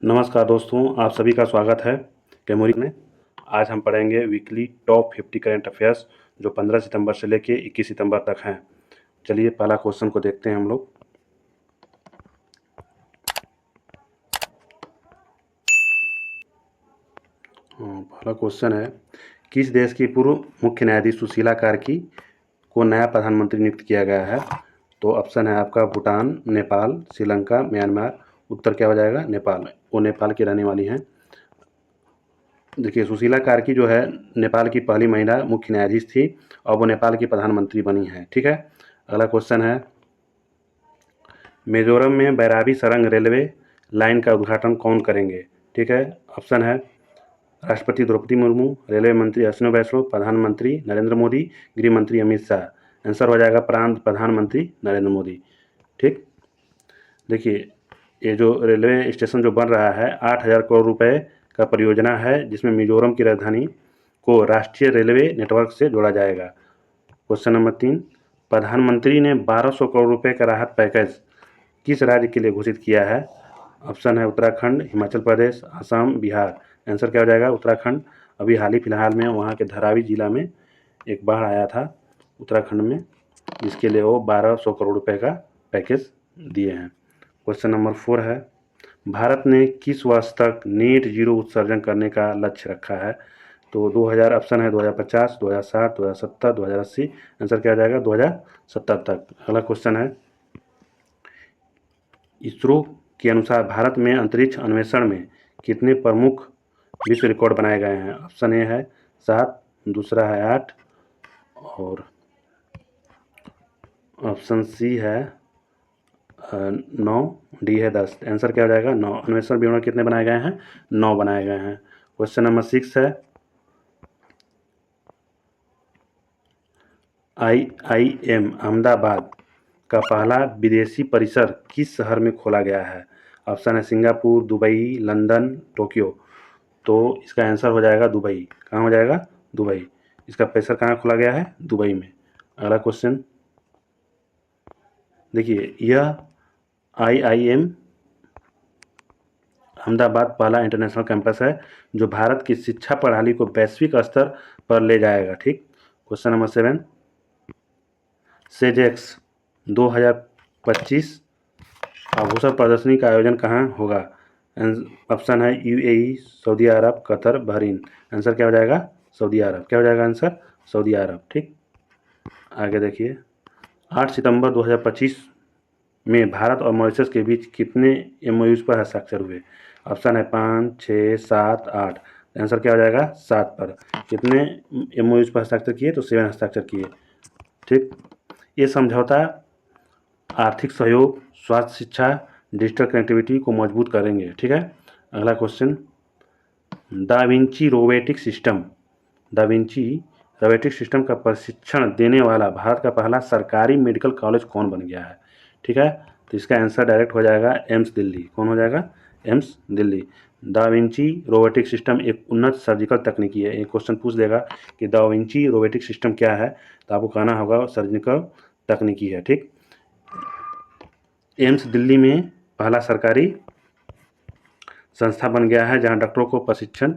नमस्कार दोस्तों, आप सभी का स्वागत है कैमोरी में। आज हम पढ़ेंगे वीकली टॉप 50 करंट अफेयर्स जो 15 सितंबर से लेके 21 सितंबर तक हैं। चलिए पहला क्वेश्चन को देखते हैं हम लोग। पहला क्वेश्चन है, किस देश की पूर्व मुख्य न्यायाधीश सुशीला कार्की को नया प्रधानमंत्री नियुक्त किया गया है? तो ऑप्शन है आपका भूटान, नेपाल, श्रीलंका, म्यांमार। उत्तर क्या हो जाएगा? नेपाल। वो नेपाल की रहने वाली हैं। देखिए, सुशीला कार्की जो है नेपाल की पहली महिला मुख्य न्यायाधीश थी और वो नेपाल की प्रधानमंत्री बनी है। ठीक है। अगला क्वेश्चन है, मिजोरम में बैराबी सरंग रेलवे लाइन का उद्घाटन कौन करेंगे? ठीक है। ऑप्शन है राष्ट्रपति द्रौपदी मुर्मू, रेलवे मंत्री अश्विनी वैष्णव, प्रधानमंत्री नरेंद्र मोदी, गृह मंत्री अमित शाह। आंसर हो जाएगा प्रांत प्रधानमंत्री नरेंद्र मोदी। ठीक। देखिए, ये जो रेलवे स्टेशन जो बन रहा है 8,000 करोड़ रुपए का परियोजना है, जिसमें मिजोरम की राजधानी को राष्ट्रीय रेलवे नेटवर्क से जोड़ा जाएगा। क्वेश्चन नंबर 3, प्रधानमंत्री ने 1200 करोड़ रुपए का राहत पैकेज किस राज्य के लिए घोषित किया है? ऑप्शन है उत्तराखंड, हिमाचल प्रदेश, असम, बिहार। आंसर क्या हो जाएगा? उत्तराखंड। अभी हाल ही फिलहाल में वहाँ के धारावी जिला में एक बाढ़ आया था उत्तराखंड में, जिसके लिए वो 1200 करोड़ रुपए का पैकेज दिए हैं। क्वेश्चन नंबर 4 है, भारत ने किस वर्ष तक नेट जीरो उत्सर्जन करने का लक्ष्य रखा है? तो 2000 ऑप्शन है 2050, 2060, 2070, 2080। आंसर क्या आ जाएगा? 2070 तक। अगला क्वेश्चन है, इसरो के अनुसार भारत में अंतरिक्ष अन्वेषण में कितने प्रमुख विश्व रिकॉर्ड बनाए गए हैं? ऑप्शन ए है 7, दूसरा है 8 और ऑप्शन सी है 9, डी है 10। आंसर क्या हो जाएगा? 9। अन्वेषण विमान कितने बनाए गए हैं? 9 बनाए गए हैं। क्वेश्चन नंबर 6 है, IIM अहमदाबाद का पहला विदेशी परिसर किस शहर में खोला गया है? ऑप्शन है सिंगापुर, दुबई, लंदन, टोक्यो। तो इसका आंसर हो जाएगा दुबई। कहाँ हो जाएगा? दुबई। इसका परिसर कहाँ खोला गया है? दुबई में। अगला क्वेश्चन देखिए, यह IIM अहमदाबाद पहला इंटरनेशनल कैंपस है जो भारत की शिक्षा प्रणाली को वैश्विक स्तर पर ले जाएगा। ठीक। क्वेश्चन नंबर 7, सेजेक्स 2025 आभूषण प्रदर्शनी का आयोजन कहाँ होगा? ऑप्शन है UAE, सऊदी अरब, कतर, बहरीन। आंसर क्या हो जाएगा? सऊदी अरब। क्या हो जाएगा आंसर? सऊदी अरब। ठीक। आगे देखिए, 8 सितंबर 2025 में भारत और मॉरिशस के बीच कितने MOUs पर हस्ताक्षर हुए? ऑप्शन है 5, 6, 7, 8। आंसर क्या हो जाएगा? 7 पर। कितने MOUs पर हस्ताक्षर किए? तो 7 हस्ताक्षर किए। ठीक। ये समझौता आर्थिक सहयोग, स्वास्थ्य, शिक्षा, डिजिटल कनेक्टिविटी को मजबूत करेंगे। ठीक है। अगला question, da Vinci robotic system का प्रशिक्षण देने वाला भारत का पहला सरकारी मेडिकल कॉलेज कौन बन गया है? ठीक है। तो इसका आंसर डायरेक्ट हो जाएगा एम्स दिल्ली। कौन हो जाएगा? AIIMS Delhi. Da Vinci robotic system एक उन्नत सर्जिकल तकनीकी है। एक क्वेश्चन पूछ देगा कि दा विंची रोबोटिक सिस्टम क्या है, तो आपको कहना होगा सर्जिकल तकनीकी है। ठीक। एम्स दिल्ली में पहला सरकारी संस्था बन गया है जहां डॉक्टरों को प्रशिक्षण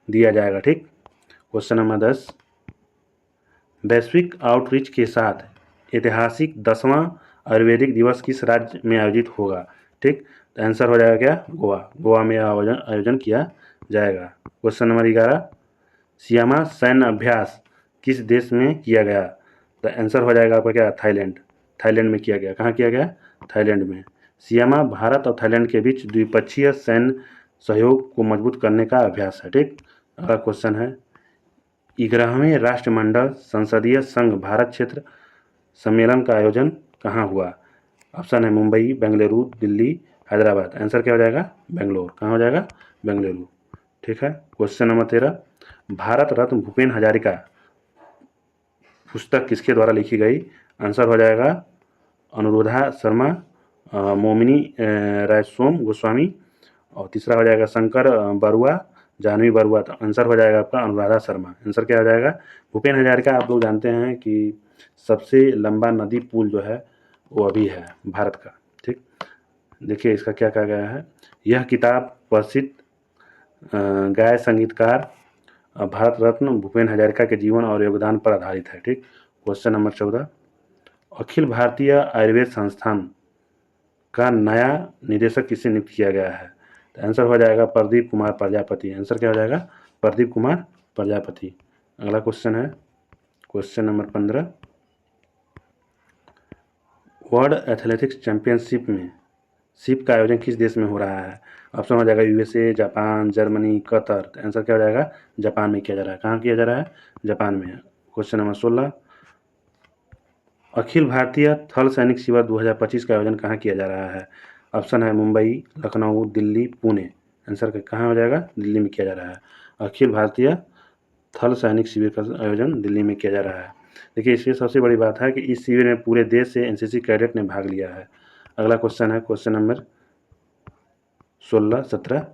दिया जाएगा। ठीक। क्वेश्चन नंबर 10, वैश्विक आउटरीच के साथ ऐतिहासिक 10वां आयुर्वेदिक दिवस किस राज्य में आयोजित होगा? ठीक। तो आंसर हो जाएगा क्या? गोवा। गोवा में आयोजन किया जाएगा। क्वेश्चन नंबर 11, सियामा सैन्य अभ्यास किस देश में किया गया? तो आंसर हो जाएगा आपका क्या? थाईलैंड। थाईलैंड में किया गया। कहाँ किया गया? थाईलैंड में। सियामा भारत और थाईलैंड के बीच द्विपक्षीय सैन्य सहयोग को मजबूत करने का अभ्यास है। ठीक। अगला क्वेश्चन है, 11वें राष्ट्रमंडल संसदीय संघ भारत क्षेत्र सम्मेलन का आयोजन कहाँ हुआ? ऑप्शन है मुंबई, बेंगलुरु, दिल्ली, हैदराबाद। आंसर क्या हो जाएगा? बेंगलोर। कहाँ हो जाएगा? बेंगलुरु। ठीक है। क्वेश्चन नंबर 13, भारत रत्न भूपेन हजारिका पुस्तक किसके द्वारा लिखी गई? आंसर हो जाएगा अनुराधा शर्मा, मोमिनी रायसोम गोस्वामी और तीसरा हो जाएगा शंकर बरुआ, जानवी बरुआ। तो आंसर हो जाएगा आपका अनुराधा शर्मा। आंसर क्या हो जाएगा? भूपेन हजारिका आप लोग जानते हैं कि सबसे लंबा नदी पुल जो है वो अभी है भारत का। ठीक। देखिए इसका क्या कहा गया है। यह किताब प्रसिद्ध गायक संगीतकार भारत रत्न भूपेन हजारिका के जीवन और योगदान पर आधारित है। ठीक। क्वेश्चन नंबर 14, अखिल भारतीय आयुर्वेद संस्थान का नया निदेशक किसे नियुक्त किया गया है? तो आंसर हो जाएगा प्रदीप कुमार प्रजापति। आंसर क्या हो जाएगा? प्रदीप कुमार प्रजापति। अगला क्वेश्चन है question number 15, world athletics championship में का आयोजन किस देश में हो रहा है? ऑप्शन हो जाएगा यूएसए, जापान, जर्मनी, कतर। तो आंसर क्या हो जाएगा? जापान में किया जा रहा है। कहाँ किया जा रहा है? जापान में। क्वेश्चन नंबर 16, अखिल भारतीय थल सैनिक शिविर 2025 का आयोजन कहाँ किया जा रहा है? ऑप्शन है मुंबई, लखनऊ, दिल्ली, पुणे। आंसर कहाँ हो जाएगा? दिल्ली में किया जा रहा है। अखिल भारतीय थल सैनिक शिविर का आयोजन दिल्ली में किया जा रहा है। देखिए इसमें सबसे बड़ी बात है कि इस शिविर में पूरे देश से एनसीसी कैडेट ने भाग लिया है। अगला क्वेश्चन है क्वेश्चन नंबर 17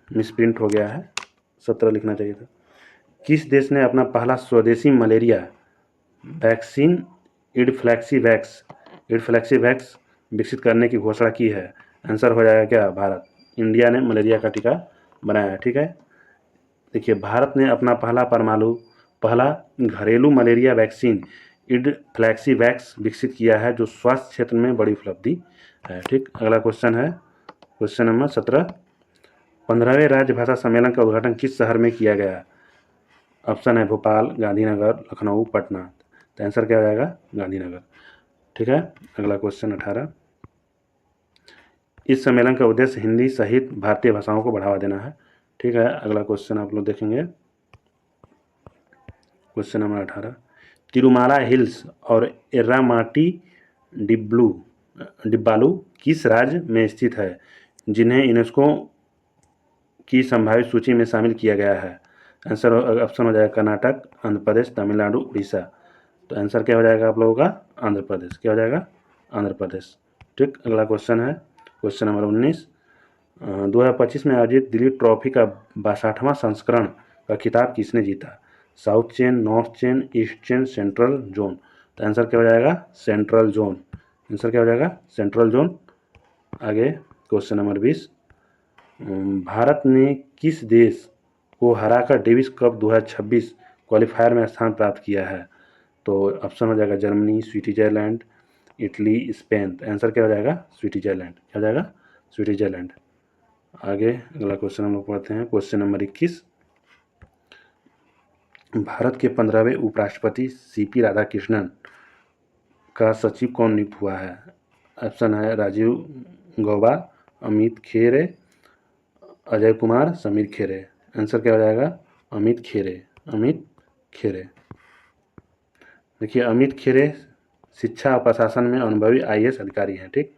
मिसप्रिंट हो गया है, 17 लिखना चाहिए था। किस देश ने अपना पहला स्वदेशी मलेरिया वैक्सीन इडफ्लैक्सीवैक्स विकसित करने की घोषणा की है? आंसर हो जाएगा क्या? भारत। इंडिया ने मलेरिया का टीका बनाया है। ठीक है। देखिए भारत ने अपना पहला घरेलू मलेरिया वैक्सीन इडफ्लैक्सीवैक्स विकसित किया है, जो स्वास्थ्य क्षेत्र में बड़ी उपलब्धि है। ठीक। अगला क्वेश्चन है क्वेश्चन नंबर 17, 15वें राज्य भाषा सम्मेलन का उद्घाटन किस शहर में किया गया? ऑप्शन है भोपाल, गांधीनगर, लखनऊ, पटना। तो आंसर क्या हो जाएगा? गांधीनगर। ठीक है। अगला क्वेश्चन 18, इस सम्मेलन का उद्देश्य हिंदी सहित भारतीय भाषाओं को बढ़ावा देना है। ठीक है। अगला क्वेश्चन आप लोग देखेंगे क्वेश्चन नंबर 18, तिरुमाला हिल्स और एर्रामाटी डिब्बालू किस राज्य में स्थित है, जिन्हें यूनेस्को की संभावित सूची में शामिल किया गया है? आंसर ऑप्शन हो जाएगा कर्नाटक, आंध्र प्रदेश, तमिलनाडु, उड़ीसा। तो आंसर क्या हो जाएगा आप लोगों का? आंध्र प्रदेश। क्या हो जाएगा? आंध्र प्रदेश। ठीक। अगला क्वेश्चन है क्वेश्चन नंबर 19, 2025 में आयोजित दिलीप ट्रॉफी का 62वां संस्करण का खिताब किसने जीता? South chain, north chain, east chain, central zone. तो आंसर क्या हो जाएगा? Central zone. आंसर क्या हो जाएगा? Central zone. आगे क्वेश्चन नंबर 20, भारत ने किस देश को हराकर डेविस कप 2026 क्वालिफायर में स्थान प्राप्त किया है? तो ऑप्शन हो जाएगा जर्मनी, स्विट्जरलैंड, इटली, स्पेन। तो आंसर क्या हो जाएगा? स्विट्जरलैंड। क्या हो जाएगा? स्विट्जरलैंड। आगे अगला क्वेश्चन हम लोग पढ़ते हैं क्वेश्चन नंबर 21, भारत के 15वें उपराष्ट्रपति सीपी राधाकृष्णन का सचिव कौन नियुक्त हुआ है? ऑप्शन है राजीव गौबा, अमित खेरे, अजय कुमार, समीर खेरे। आंसर क्या हो जाएगा? अमित खेरे। अमित खेरे। देखिए अमित खेरे शिक्षा और प्रशासन में अनुभवी आईएएस अधिकारी हैं। ठीक।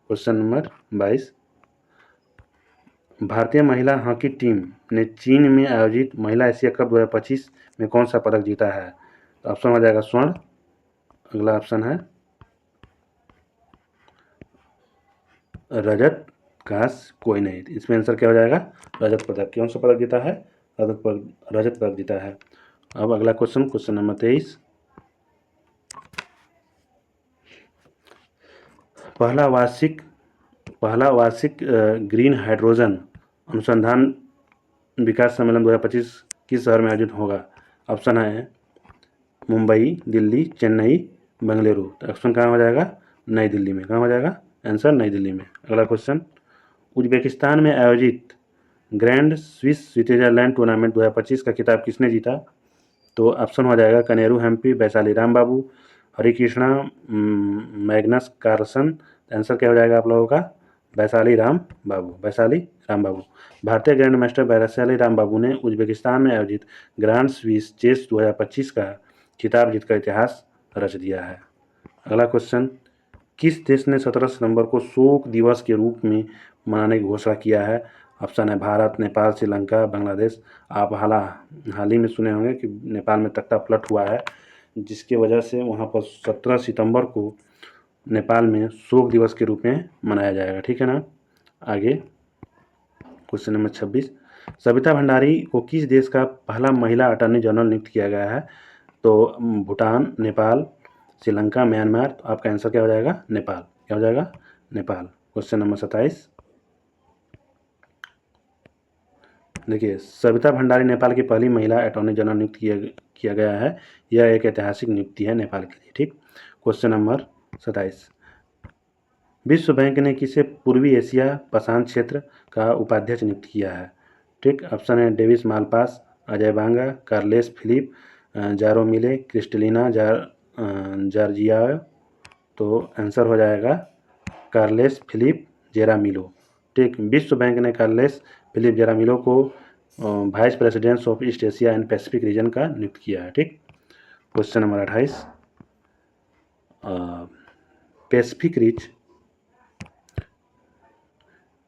क्वेश्चन नंबर 22, भारतीय महिला हॉकी टीम ने चीन में आयोजित महिला एशिया कप 2025 में कौन सा पदक जीता है? तो ऑप्शन हो जाएगा स्वर्ण। अगला ऑप्शन है रजत, कांस्य, कोई नहीं। इसमें आंसर क्या हो जाएगा? रजत पदक। कौन सा पदक जीता है? रजत पदक जीता है। अब अगला क्वेश्चन क्वेश्चन नंबर 23, पहला वार्षिक ग्रीन हाइड्रोजन अनुसंधान विकास सम्मेलन 2025 किस शहर में आयोजित होगा? ऑप्शन है मुंबई, दिल्ली, चेन्नई, बेंगलुरु। तो ऑप्शन कहाँ हो जाएगा? नई दिल्ली में। कहाँ हो जाएगा? आंसर नई दिल्ली में। अगला क्वेश्चन, उज्बेकिस्तान में आयोजित ग्रैंड स्विस स्विट्जरलैंड टूर्नामेंट 2025 का खिताब किसने जीता? तो ऑप्शन हो जाएगा कनेरू हेम्पी, वैशाली राम बाबू, हरिकृष्णा, मैग्नस कार्लसन। आंसर क्या हो जाएगा आप लोगों का? वैशाली राम बाबू। वैशाली राम बाबू। भारतीय ग्रैंड मास्टर वैशाली राम बाबू ने उज्बेकिस्तान में आयोजित ग्रैंड स्विस चेस 2025 का खिताब जीतकर इतिहास रच दिया है। अगला क्वेश्चन, किस देश ने 17 सितंबर को शोक दिवस के रूप में मनाने की घोषणा किया है? ऑप्शन है भारत, नेपाल, श्रीलंका, बांग्लादेश। आप हाल ही में सुने होंगे कि नेपाल में तख्ता पलट हुआ है, जिसके वजह से वहाँ पर 17 सितंबर को नेपाल में शोक दिवस के रूप में मनाया जाएगा। ठीक है ना। आगे क्वेश्चन नंबर 26, सविता भंडारी को किस देश का पहला महिला अटॉर्नी जनरल नियुक्त किया गया है? तो भूटान, नेपाल, श्रीलंका, म्यांमार। तो आपका आंसर क्या हो जाएगा? नेपाल। क्या हो जाएगा? नेपाल। क्वेश्चन नंबर 27, देखिए सविता भंडारी नेपाल की पहली महिला अटॉर्नी जनरल नियुक्त किया गया है। यह एक ऐतिहासिक नियुक्ति है नेपाल के लिए। ठीक, क्वेश्चन नंबर 27, विश्व बैंक ने किसे पूर्वी एशिया प्रशांत क्षेत्र का उपाध्यक्ष नियुक्त किया है? ठीक, ऑप्शन है Davis Malpass, Ajay Banga, Carlos Felipe Jaramillo, Kristalina Georgieva. तो आंसर हो जाएगा कार्लेस फिलिप जेरामिलो। ठीक, विश्व बैंक ने कार्लेस फिलिप जेरामिलो को vice president of east Asia and Pacific region का नियुक्त किया है। ठीक, क्वेश्चन नंबर 28,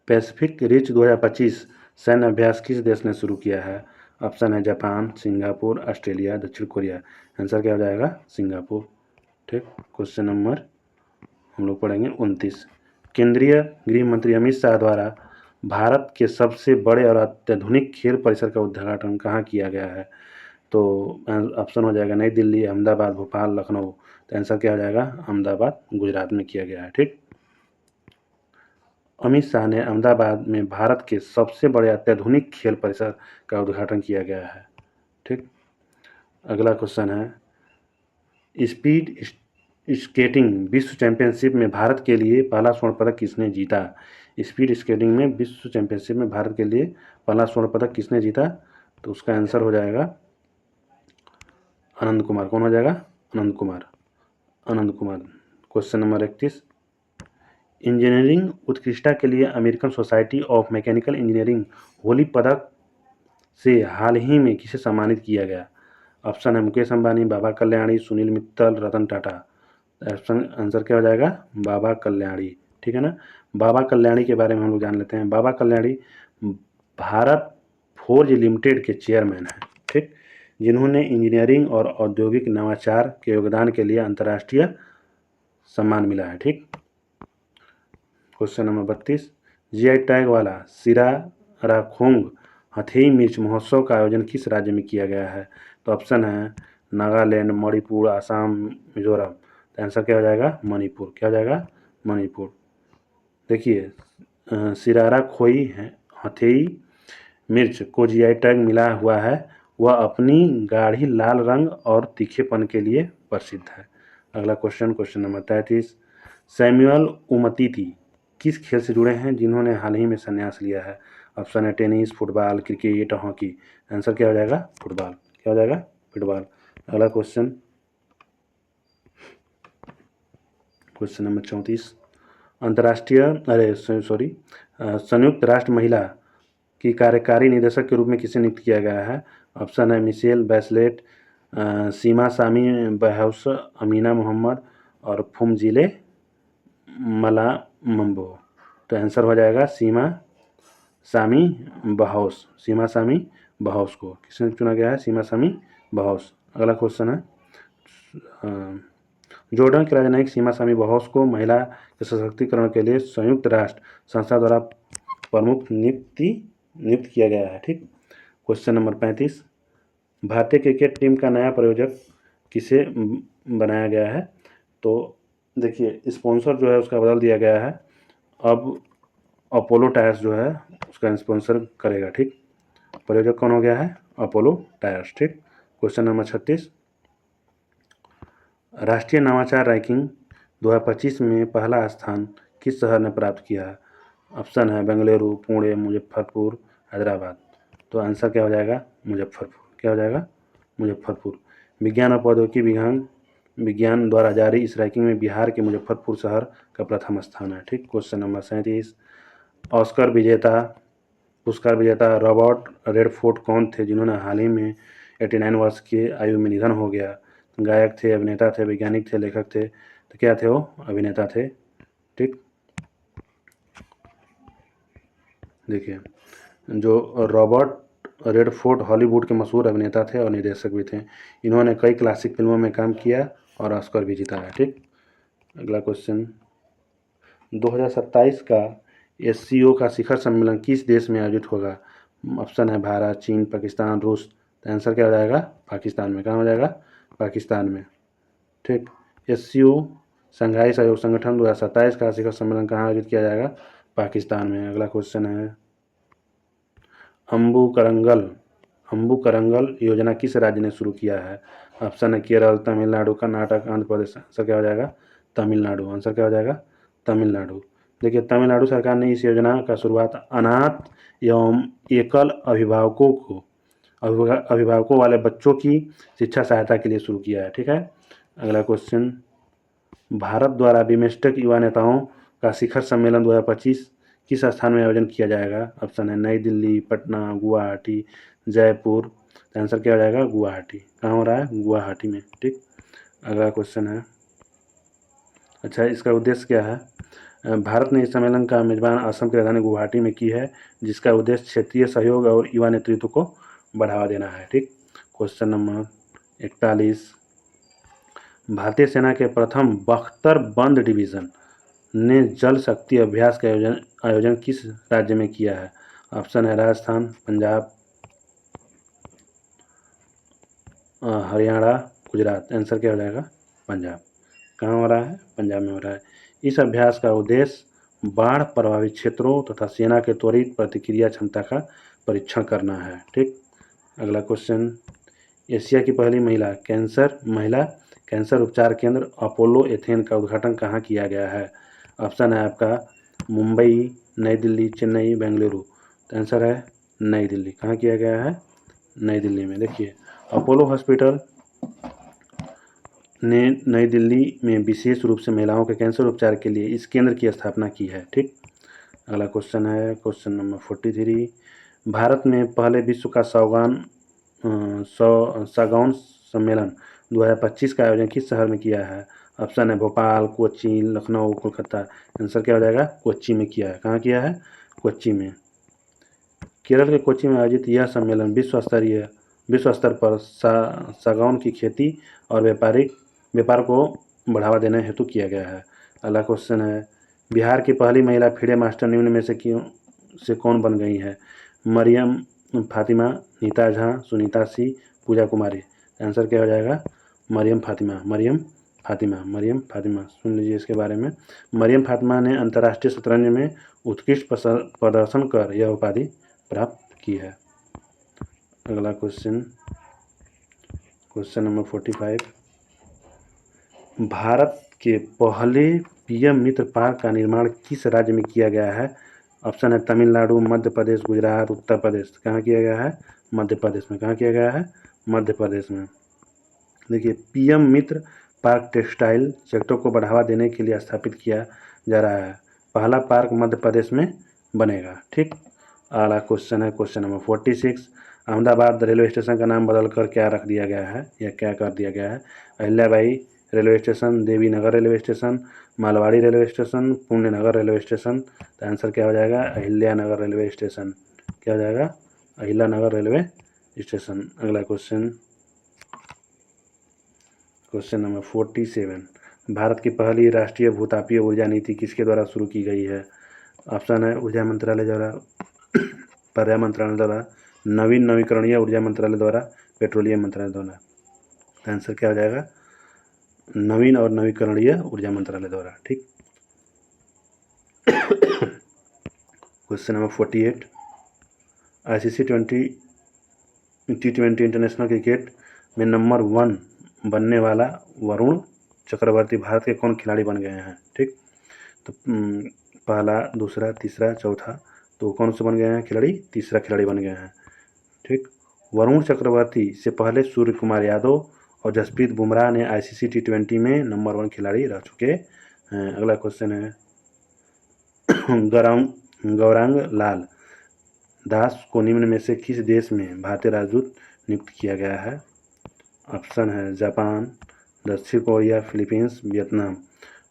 पैसिफिक रिच 2025 सैन्य अभ्यास किस देश ने शुरू किया है? ऑप्शन है जापान, सिंगापुर, ऑस्ट्रेलिया, दक्षिण कोरिया। आंसर क्या हो जाएगा? सिंगापुर। ठीक, क्वेश्चन नंबर हम लोग पढ़ेंगे 29, केंद्रीय गृह मंत्री अमित शाह द्वारा भारत के सबसे बड़े और अत्याधुनिक खेल परिसर का उद्घाटन कहाँ किया गया है? तो ऑप्शन हो जाएगा नई दिल्ली, अहमदाबाद, भोपाल, लखनऊ। तो आंसर क्या हो जाएगा? अहमदाबाद, गुजरात में किया गया है। ठीक, अमित शाह ने अहमदाबाद में भारत के सबसे बड़े अत्याधुनिक खेल परिसर का उद्घाटन किया गया है। ठीक, अगला क्वेश्चन है स्पीड स्केटिंग विश्व चैंपियनशिप में भारत के लिए पहला स्वर्ण पदक किसने जीता? स्पीड स्केटिंग में विश्व चैंपियनशिप में भारत के लिए पहला स्वर्ण पदक किसने जीता? तो उसका आंसर हो जाएगा आनंद कुमार। कौन हो जाएगा? Anand Kumar. Question number 31, engineering उत्कृष्टता के लिए American society of mechanical engineering Holi पदक से हाल ही में किसे सम्मानित किया गया? ऑप्शन है मुकेश अंबानी, बाबा कल्याणी, सुनील मित्तल, रतन टाटा। ऑप्शन आंसर क्या हो जाएगा? बाबा कल्याणी। ठीक है ना। बाबा कल्याणी के बारे में हम लोग जान लेते हैं। बाबा कल्याणी भारत फोर्ज लिमिटेड के चेयरमैन हैं। ठीक, जिन्होंने इंजीनियरिंग और औद्योगिक नवाचार के योगदान के लिए अंतर्राष्ट्रीय सम्मान मिला है। ठीक, क्वेश्चन नंबर 32, जीआई टैग वाला सिरा राखोंग हथेई मिर्च महोत्सव का आयोजन किस राज्य में किया गया है? तो ऑप्शन है नागालैंड, मणिपुर, आसाम, मिजोरम। तो आंसर क्या हो जाएगा? मणिपुर। क्या हो जाएगा? मणिपुर। देखिए सिरारा खोई हथेई मिर्च को जीआई टैग मिला हुआ है। वह अपनी गाढ़ी लाल रंग और तीखेपन के लिए प्रसिद्ध है। अगला क्वेश्चन नंबर 33, सैमुअल उमतीती किस खेल से जुड़े हैं जिन्होंने हाल ही में संन्यास लिया है? ऑप्शन है tennis, football, cricket, hockey. Answer क्या हो जाएगा? फुटबॉल। क्या हो जाएगा? फुटबॉल। अगला क्वेश्चन नंबर 34, संयुक्त राष्ट्र महिला की कार्यकारी निदेशक के रूप में किसे नियुक्त किया गया है? ऑप्शन है मिशेल बैचलेट, सीमा सामी बहौस, अमीना मोहम्मद और फुमजिले मलाम्बो। तो आंसर हो जाएगा सीमा सामी बहौस। सीमा सामी बहौस को किसने चुना गया है? सीमा सामी बहौस। अगला क्वेश्चन है जॉर्डन के राजनयिक सीमा सामी बहौस को महिला के सशक्तिकरण के लिए संयुक्त राष्ट्र संस्था द्वारा प्रमुख नियुक्त किया गया है। ठीक, क्वेश्चन नंबर 35, भारतीय क्रिकेट टीम का नया प्रायोजक किसे बनाया गया है? तो देखिए स्पॉन्सर जो है उसका बदल दिया गया है। अब अपोलो टायर्स जो है उसका स्पॉन्सर करेगा। ठीक, प्रायोजक कौन हो गया है? Apollo tyres. ठीक, क्वेश्चन नंबर 36, राष्ट्रीय नवाचार रैंकिंग 2025 में पहला स्थान किस शहर ने प्राप्त किया है? ऑप्शन है बेंगलुरु, पुणे, मुजफ्फरपुर, हैदराबाद। तो आंसर क्या हो जाएगा? मुजफ्फरपुर। क्या हो जाएगा? मुजफ्फरपुर। विज्ञान और प्रौद्योगिकी विज्ञान द्वारा जारी इस रैंकिंग में बिहार के मुजफ्फरपुर शहर का प्रथम स्थान है। ठीक, क्वेश्चन नंबर 37, पुरस्कार विजेता रॉबर्ट रेडफोर्ड कौन थे जिन्होंने हाल ही में 89 वर्ष की आयु में निधन हो गया? गायक थे, अभिनेता थे, वैज्ञानिक थे, लेखक थे। तो क्या थे वो? अभिनेता थे। ठीक, देखिए जो रॉबर्ट रेडफोर्ड हॉलीवुड के मशहूर अभिनेता थे और निर्देशक भी थे। इन्होंने कई क्लासिक फिल्मों में काम किया और ऑस्कर भी जीता है। ठीक, अगला क्वेश्चन 2027 का एससीओ का शिखर सम्मेलन किस देश में आयोजित होगा? ऑप्शन है भारत, चीन, पाकिस्तान, रूस। तो आंसर क्या हो जाएगा? पाकिस्तान में। कहाँ हो जाएगा? पाकिस्तान में। ठीक, एससीओ संघाई सहयोग संगठन 2027 का शिखर सम्मेलन कहाँ आयोजित किया जाएगा? पाकिस्तान में। अगला क्वेश्चन है अम्बु करंगल योजना किस राज्य ने शुरू किया है? ऑप्शन है केरल, तमिलनाडु, कर्नाटक, आंध्र प्रदेश। आंसर क्या हो जाएगा? तमिलनाडु। आंसर क्या हो जाएगा? तमिलनाडु। देखिए, तमिलनाडु सरकार ने इस योजना का शुरुआत अनाथ एवं एकल अभिभावकों वाले बच्चों की शिक्षा सहायता के लिए शुरू किया है। ठीक है। अगला क्वेश्चन, भारत द्वारा बिम्स्टेक युवा नेताओं का शिखर सम्मेलन 2025 किस स्थान में आयोजन किया जाएगा? ऑप्शन है नई दिल्ली, पटना, गुवाहाटी, जयपुर। आंसर क्या हो जाएगा? गुवाहाटी। कहाँ हो रहा है? गुवाहाटी में। ठीक। अगला क्वेश्चन है, अच्छा, इसका उद्देश्य क्या है? भारत ने इस सम्मेलन का मेजबान असम की राजधानी गुवाहाटी में की है, जिसका उद्देश्य क्षेत्रीय सहयोग और युवा नेतृत्व को बढ़ावा देना है। ठीक। क्वेश्चन नंबर 41, भारतीय सेना के प्रथम बख्तर बंद डिवीजन ने जल शक्ति अभ्यास का आयोजन किस राज्य में किया है? ऑप्शन है राजस्थान, पंजाब, हरियाणा, गुजरात। आंसर क्या हो जाएगा? पंजाब। कहाँ हो रहा है? पंजाब में हो रहा है। इस अभ्यास का उद्देश्य बाढ़ प्रभावित क्षेत्रों तथा सेना के त्वरित प्रतिक्रिया क्षमता का परीक्षण करना है। ठीक। अगला क्वेश्चन, एशिया की पहली महिला कैंसर उपचार केंद्र अपोलो एथेन का उद्घाटन कहाँ किया गया है? ऑप्शन है आपका मुंबई, नई दिल्ली, चेन्नई, बेंगलुरु। तो आंसर है नई दिल्ली। कहाँ किया गया है? नई दिल्ली में। देखिए, अपोलो हॉस्पिटल ने नई दिल्ली में विशेष रूप से महिलाओं के कैंसर उपचार के लिए इस केंद्र की स्थापना की है। ठीक। अगला क्वेश्चन है क्वेश्चन नंबर 43, भारत में पहले विश्व का सागौन सम्मेलन 2025 का आयोजन किस शहर में किया है? ऑप्शन है भोपाल, कोच्चि, लखनऊ, कोलकाता। आंसर क्या हो जाएगा? कोच्चि में किया है। कहाँ किया है? कोच्चि में। केरल के कोच्चि में आयोजित यह सम्मेलन विश्व स्तर पर सागौन की खेती और व्यापार को बढ़ावा देने हेतु किया गया है। अगला क्वेश्चन है, बिहार की पहली महिला फिडे मास्टर निम्न में से कौन बन गई है? मरियम फातिमा, नीता झा, सुनीता सी, पूजा कुमारी। आंसर क्या हो जाएगा? मरियम फातिमा। सुन लीजिए इसके बारे में। मरियम फातिमा ने अंतर्राष्ट्रीय शतरंज में उत्कृष्ट प्रदर्शन कर यह उपाधि प्राप्त की है। अगला क्वेश्चन नंबर 45, भारत के पहले पीएम मित्र पार्क का निर्माण किस राज्य में किया गया है? ऑप्शन है तमिलनाडु, मध्य प्रदेश, गुजरात, उत्तर प्रदेश। कहाँ किया गया है? मध्य प्रदेश में। कहाँ किया गया है? मध्य प्रदेश में। देखिए, पीएम मित्र पार्क टेक्सटाइल सेक्टर को बढ़ावा देने के लिए स्थापित किया जा रहा है। पहला पार्क मध्य प्रदेश में बनेगा। ठीक। अगला क्वेश्चन है question number 46, Ahmedabad railway station का नाम बदलकर क्या रख दिया गया है या क्या कर दिया गया है? Ahilyabai railway station, Devi Nagar railway station, Malwadi railway station, Punya Nagar railway station. तो आंसर क्या हो जाएगा? Ahilya Nagar railway station. क्या हो जाएगा? Ahilya Nagar railway station. अगला क्वेश्चन नंबर 47, भारत की पहली राष्ट्रीय भूतापीय ऊर्जा नीति किसके द्वारा शुरू की गई है? ऑप्शन है ऊर्जा मंत्रालय द्वारा, पर्यावरण मंत्रालय द्वारा, नवीकरणीय ऊर्जा मंत्रालय द्वारा, पेट्रोलियम मंत्रालय द्वारा। आंसर क्या हो जाएगा? नवीन और नवीकरणीय ऊर्जा मंत्रालय द्वारा। ठीक। Question number 48, ICC T20 international cricket में नंबर 1 बनने वाला वरुण चक्रवर्ती भारत के कौन खिलाड़ी बन गए हैं? ठीक। तो पहला, दूसरा, तीसरा, चौथा, तो कौन से बन गए हैं खिलाड़ी? तीसरा खिलाड़ी बन गए हैं। ठीक। वरुण चक्रवर्ती से पहले सूर्य कुमार यादव और जसप्रीत बुमराह ने आईसीसी T20 में नंबर 1 खिलाड़ी रह चुके हैं। अगला क्वेश्चन है, गौरांग लाल दास को निम्न में से किस देश में भारतीय राजदूत नियुक्त किया गया है? ऑप्शन है जापान, दक्षिण कोरिया, फिलीपींस, वियतनाम।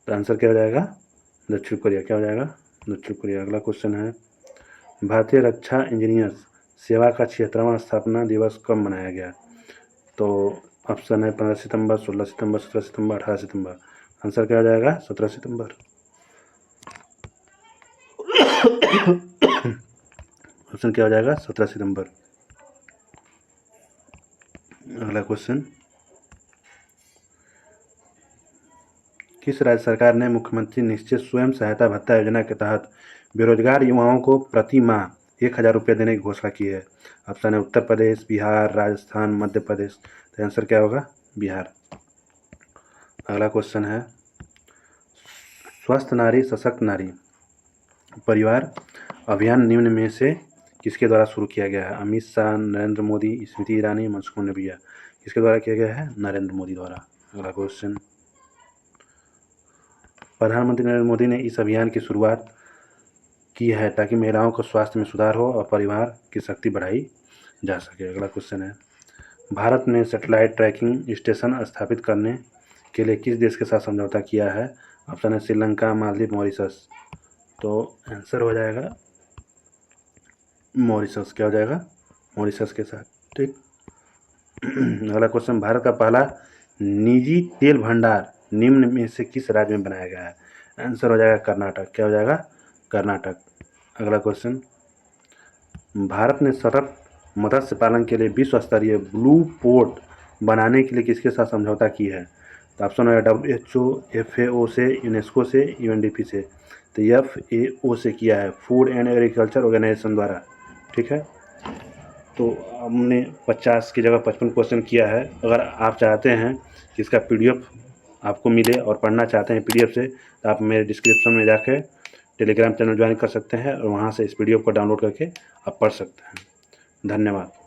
तो आंसर क्या हो जाएगा? दक्षिण कोरिया। क्या हो जाएगा? दक्षिण कोरिया। अगला क्वेश्चन है, भारतीय रक्षा इंजीनियर्स सेवा का 76वां स्थापना दिवस कब मनाया गया? तो ऑप्शन है 15 सितंबर, 16 सितंबर, 17 सितंबर, 18 सितंबर। आंसर क्या हो जाएगा? 17 सितंबर। ऑप्शन क्या हो जाएगा? 17 सितंबर। अगला क्वेश्चन, किस राज्य सरकार ने मुख्यमंत्री निश्चित स्वयं सहायता भत्ता योजना के तहत बेरोजगार युवाओं को प्रति माह 1,000 रुपये देने की घोषणा की है? ऑप्शन है उत्तर प्रदेश, बिहार, राजस्थान, मध्य प्रदेश। तो आंसर क्या होगा? बिहार। अगला क्वेश्चन है, स्वस्थ नारी सशक्त नारी परिवार अभियान निम्न में से किसके द्वारा शुरू किया गया है? अमित शाह, नरेंद्र मोदी, स्मृति ईरानी, मनसुख मंडाविया। किसके द्वारा किया गया है? नरेंद्र मोदी द्वारा। अगला क्वेश्चन, प्रधानमंत्री नरेंद्र मोदी ने इस अभियान की शुरुआत की है ताकि महिलाओं को स्वास्थ्य में सुधार हो और परिवार की शक्ति बढ़ाई जा सके। अगला क्वेश्चन है, भारत ने सैटेलाइट ट्रैकिंग स्टेशन स्थापित करने के लिए किस देश के साथ समझौता किया है? ऑप्शन है श्रीलंका, मालदीव, मॉरिशस। तो आंसर हो जाएगा मॉरिशस। क्या हो जाएगा? मॉरिशस के साथ। ठीक। अगला क्वेश्चन, भारत का पहला निजी तेल भंडार निम्न में से किस राज्य में बनाया गया है? आंसर हो जाएगा कर्नाटक। क्या हो जाएगा? कर्नाटक। अगला क्वेश्चन, भारत ने सतत मत्स्य पालन के लिए विश्व स्तरीय ब्लू पोर्ट बनाने के लिए किसके साथ समझौता की है? तो ऑप्शन है WHO, FAO से, यूनेस्को से, UNDP से। तो FAO से किया है, फूड एंड एग्रीकल्चर ऑर्गेनाइजेशन द्वारा। ठीक है, तो हमने 50 की जगह 55 क्वेश्चन किया है। अगर आप चाहते हैं कि इसका PDF आपको मिले और पढ़ना चाहते हैं PDF से, तो आप मेरे डिस्क्रिप्शन में जाकर टेलीग्राम चैनल ज्वाइन कर सकते हैं और वहाँ से इस PDF को डाउनलोड करके आप पढ़ सकते हैं। धन्यवाद।